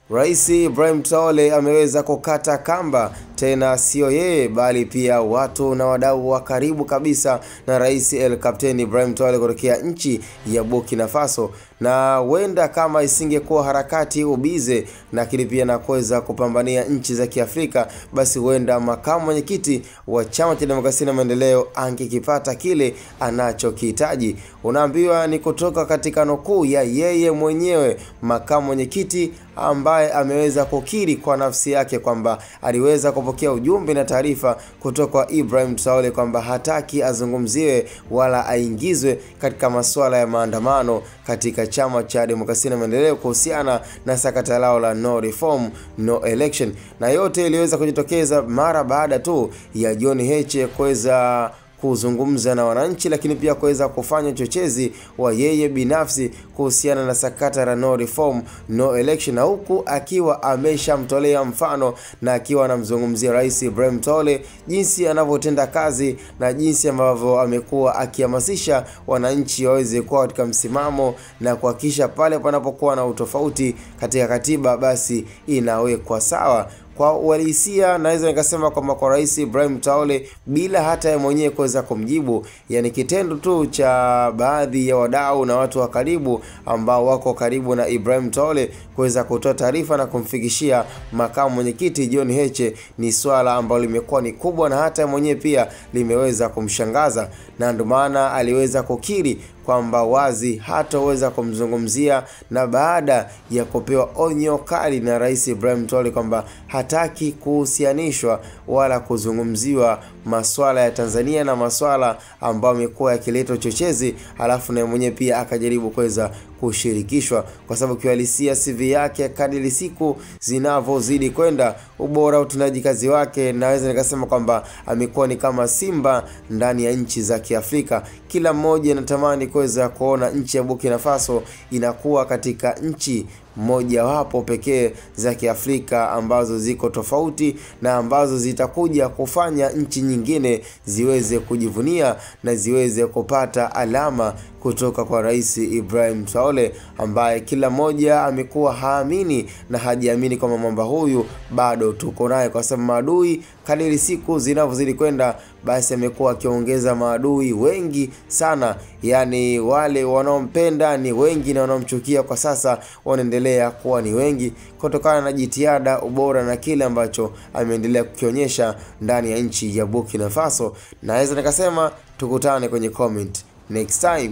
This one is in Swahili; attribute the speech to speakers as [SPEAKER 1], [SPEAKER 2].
[SPEAKER 1] Rais Ibrahim Traore ameweza kukata kamba, tena sio yeye bali pia watu na wadau wa karibu kabisa na Rais El Captain Ibrahim Traore kutokea nchi ya Burkina Faso, na wenda kama isingekuwa harakati ubize na pia na kuweza kupambania nchi za Kiafrika, basi wenda makamu mwenyekiti wa Chama cha Demokrasia na Maendeleo angekipata kile anachokihitaji. Unaambiwa ni kutoka katika nukuu ya yeye mwenyewe makamu mwenyekiti, ambaye ameweza kukiri kwa nafsi yake kwamba aliweza kupokea ujumbe na taarifa kutoka kwa Ibrahim Traore kwamba hataki azungumziwe wala aingizwe katika masuala ya maandamano katika Chama cha Demokrasia na Maendeleo kuhusiana na sakata lao la no reform no election. Na yote iliweza kujitokeza mara baada tu ya John Heche kuweza kuzungumza na wananchi, lakini pia kuweza kufanya chochezi wa yeye binafsi kuhusiana na sakata la no reform no election, na huku akiwa ameshamtolea mfano na akiwa anamzungumzia Rais Ibrahim Traore jinsi anavyotenda kazi na jinsi ambavyo amekuwa akihamasisha wananchi waweze kuwa katika msimamo na kuhakikisha pale panapokuwa na utofauti katika katiba basi inawekwa sawa. Kwa uhalisia naweza nikasema kwamba kwa Rais Ibrahim Traore bila hata yeye mwenyewe kuweza kumjibu, yani kitendo tu cha baadhi ya wadau na watu wa karibu ambao wako karibu na Ibrahim Traore kuweza kutoa taarifa na kumfikishia makamu mwenyekiti John Heche ni swala ambalo limekuwa ni kubwa na hata yeye mwenyewe pia limeweza kumshangaza, na ndio maana aliweza kukiri kwamba wazi hataweza kumzungumzia, na baada ya kupewa onyo kali na Rais Ibrahim Traore kwamba hataki kuhusianishwa wala kuzungumziwa masuala ya Tanzania na masuala ambayo yamekuwa yakileta chochezi, alafu na mwenyewe pia akajaribu kuweza kushirikishwa, kwa sababu kiuhalisia CV yake kadri siku zinavozidi kwenda, ubora utendaji kazi wake, naweza nikasema kwamba amekuwa ni kama simba ndani ya nchi za Kiafrika. Kila mmoja anatamani kuweza kuona nchi ya Burkina Faso inakuwa katika nchi moja wapo pekee za Kiafrika ambazo ziko tofauti na ambazo zitakuja kufanya nchi nyingine ziweze kujivunia na ziweze kupata alama kutoka kwa Rais Ibrahim Traore, ambaye kila mmoja amekuwa haamini na hajiamini kwamba mwamba huyu bado tuko naye, kwa sababu maadui kadiri siku zinavozidi kwenda basi amekuwa akiongeza maadui wengi sana, yani wale wanaompenda ni wengi na wanaomchukia kwa sasa wanaendelea kuwa ni wengi kutokana na jitihada, ubora na kile ambacho ameendelea kukionyesha ndani ya nchi ya Burkina Faso. Naweza nikasema tukutane kwenye comment next time.